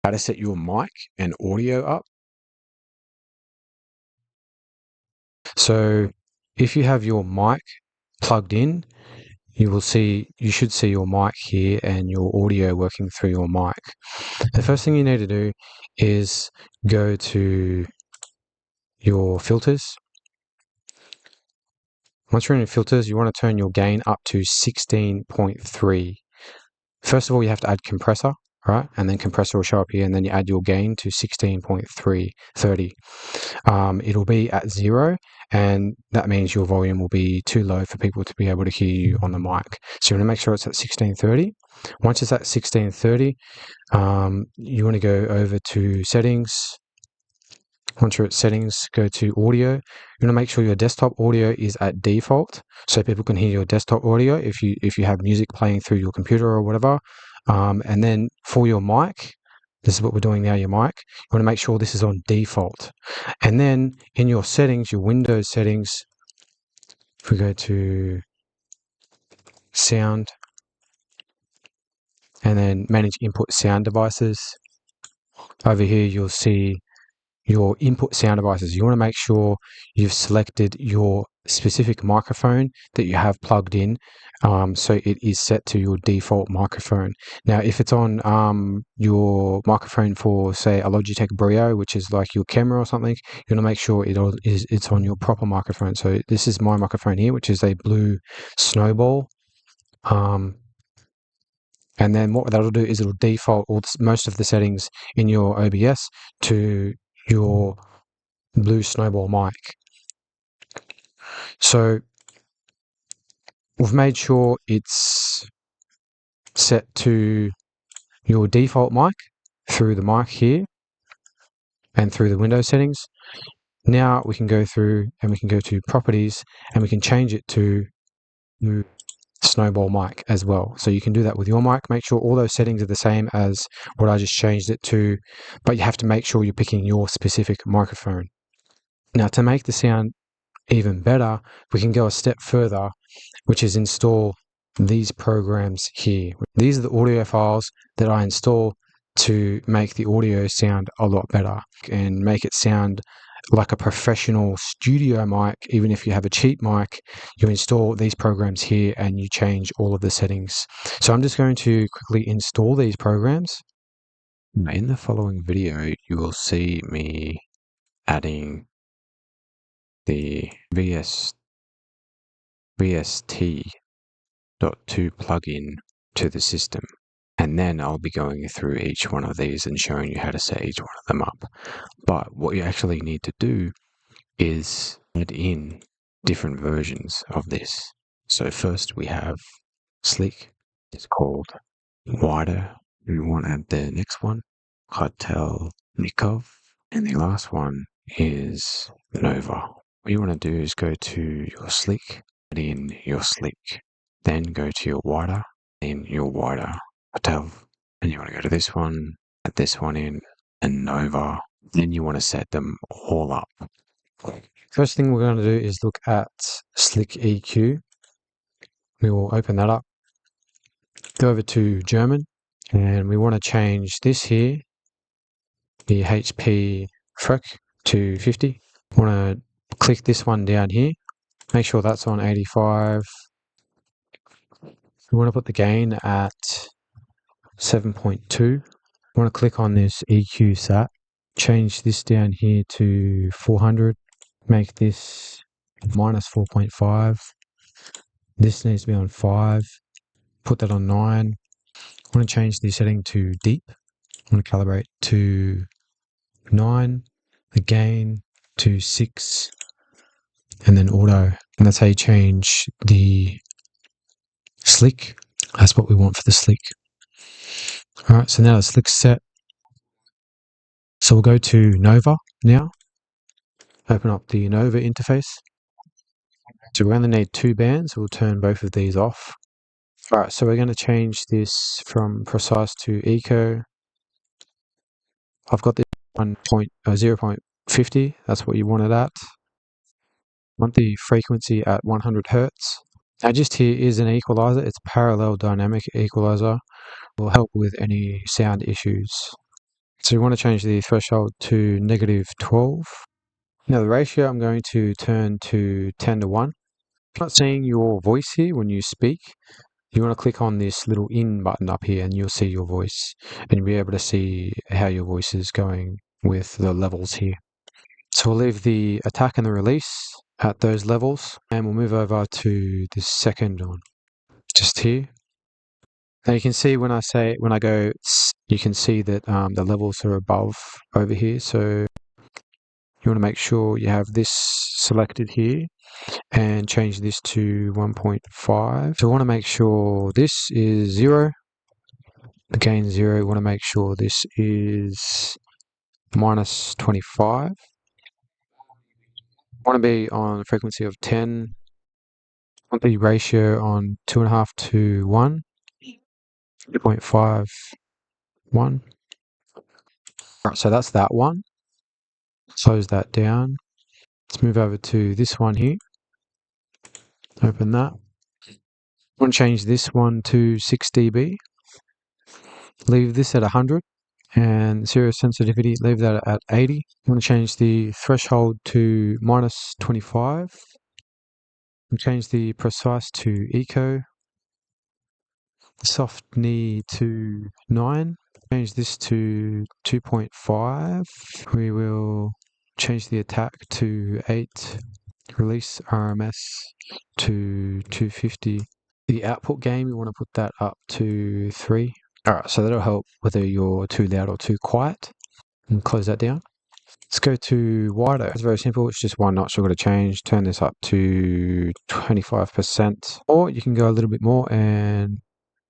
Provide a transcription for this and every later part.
how to set your mic and audio up. So if you have your mic plugged in, you should see your mic here and your audio working through your mic. The first thing you need to do is go to your filters. Once you're in your filters, you want to turn your gain up to 16.3. First of all, you have to add compressor, right? And then compressor will show up here, and then you add your gain to 16.330. It'll be at 0, and that means your volume will be too low for people to be able to hear you on the mic. So you want to make sure it's at 1630. Once it's at 1630, you want to go over to settings. Once you're at settings, go to audio. You want to make sure your desktop audio is at default, so people can hear your desktop audio if you have music playing through your computer or whatever. And then for your mic, this is what we're doing now, your mic. You want to make sure this is on default. And then in your settings, your Windows settings, if we go to sound, and then manage input sound devices, over here you'll see your input sound devices. You want to make sure you've selected your specific microphone that you have plugged in, so it is set to your default microphone. Now, if it's on your microphone for, say, a Logitech Brio, which is like your camera or something, you want to make sure it's on your proper microphone. So this is my microphone here, which is a blue Snowball. And then what that'll do is it'll default most of the settings in your OBS to your blue Snowball mic. So we've made sure it's set to your default mic through the mic here and through the Windows settings. Now we can go through and we can go to properties and we can change it to Snowball mic as well. So you can do that with your mic. Make sure all those settings are the same as what I just changed it to, but you have to make sure you're picking your specific microphone. Now, to make the sound even better, we can go a step further, which is install these programs here. These are the audio files that I install to make the audio sound a lot better and make it sound like a professional studio mic. Even if you have a cheap mic, you install these programs here and you change all of the settings. So I'm just going to quickly install these programs. In the following video, you will see me adding the VST.2 plugin to the system. And then I'll be going through each one of these and showing you how to set each one of them up. But what you actually need to do is add in different versions of this. So first we have Slick. It's called Wider. We want to add the next one, Hotelnikov. And the last one is Nova. What you want to do is go to your Slick, add in your Slick. Then go to your Wider, in your Wider. Hotel, and you want to go to this one, add this one in, and Nova. Then you want to set them all up. First thing we're going to do is look at Slick EQ. We will open that up, go over to German, and we want to change this here, the HP Freq to 50. We want to click this one down here, make sure that's on 85. We want to put the gain at 7.2. I want to click on this EQ SAT, change this down here to 400, make this minus 4.5. This needs to be on 5, put that on 9. I want to change the setting to deep. I want to calibrate to 9, the gain to 6, and then auto. And that's how you change the Slick. That's what we want for the Slick. All right, so now the Slick's set. So we'll go to Nova now. Open up the Nova interface. So we only need 2 bands. We'll turn both of these off. All right, so we're going to change this from precise to eco. I've got this 0.50. That's what you want it at. I want the frequency at 100 Hertz. Now just here is an equalizer. It's a parallel dynamic equalizer. Will help with any sound issues. So we want to change the threshold to -12. Now the ratio I'm going to turn to 10:1. If you're not seeing your voice here when you speak, you want to click on this little in button up here and you'll see your voice and you'll be able to see how your voice is going with the levels here. So we'll leave the attack and the release at those levels and we'll move over to the second one, just here. Now you can see when I go, you can see that the levels are above over here. So you want to make sure you have this selected here and change this to 1.5. So we want to make sure this is 0, the gain 0. We want to make sure this is -25. Want to be on a frequency of 10. Want the ratio on 2.5 to 1, 2.5, 1. Alright, so that's that one. Close that down. Let's move over to this one here. Open that. Want to change this one to 6 dB. Leave this at 100 and zero sensitivity, leave that at 80. I'm going to change the threshold to -25. And change the precise to eco. The soft knee to 9. Change this to 2.5. We will change the attack to 8. Release RMS to 250. The output gain, we want to put that up to 3. Alright, so that'll help whether you're too loud or too quiet. And close that down. Let's go to wider. It's very simple. It's just one notch we're going to change. Turn this up to 25%. Or you can go a little bit more and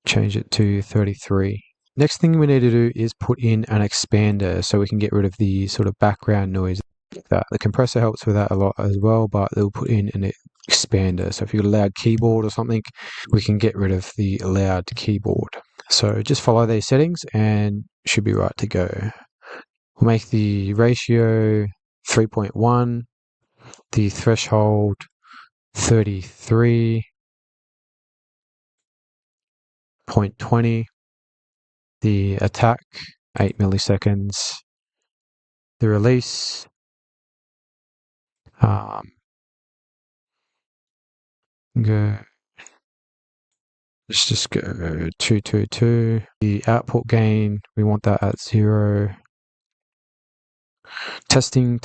change it to 33. Next thing we need to do is put in an expander so we can get rid of the sort of background noise. The compressor helps with that a lot as well, but they'll put in an expander. So if you've got a loud keyboard or something, we can get rid of the loud keyboard. So just follow these settings and should be right to go. We'll make the ratio 3.1, the threshold 33.20, the attack 8 milliseconds, the release let's just go 222. The output gain, we want that at 0. Testing.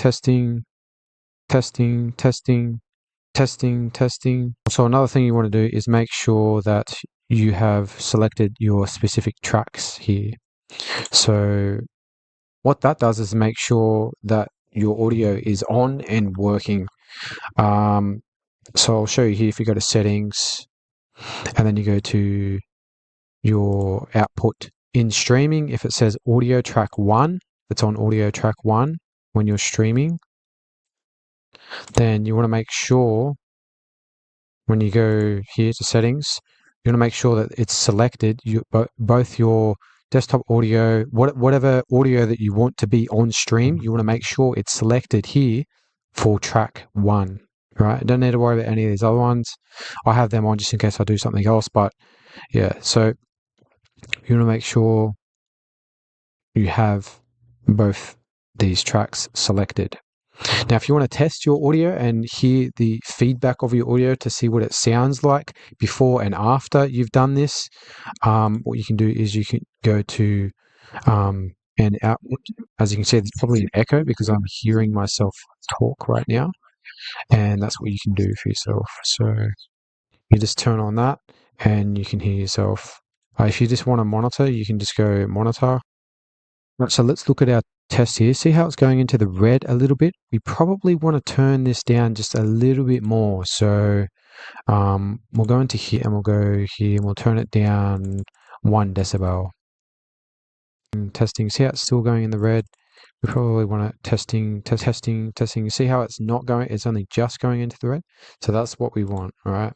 So another thing you want to do is make sure that you have selected your specific tracks here. So what that does is make sure that your audio is on and working. So I'll show you here. If you go to settings and then you go to your output in streaming, if it says audio track 1, it's on audio track 1 when you're streaming, then you want to make sure when you go here to settings, you want to make sure that it's selected, both your desktop audio, whatever audio that you want to be on stream, you want to make sure it's selected here for track 1, right? Don't need to worry about any of these other ones. I have them on just in case I do something else, but yeah, so you want to make sure you have both these tracks selected. Now, if you want to test your audio and hear the feedback of your audio to see what it sounds like before and after you've done this, what you can do is you can go to an output. As you can see, there's probably an echo because I'm hearing myself talk right now, and that's what you can do for yourself. So you just turn on that and you can hear yourself. If you just want to monitor, you can just go monitor. Right, so let's look at our test here. See how it's going into the red a little bit? We probably want to turn this down just a little bit more. So we'll go into here and we'll go here and we'll turn it down 1 decibel. And testing, see how it's still going in the red? We probably want to testing. See how it's not going, it's only just going into the red? So that's what we want, all right?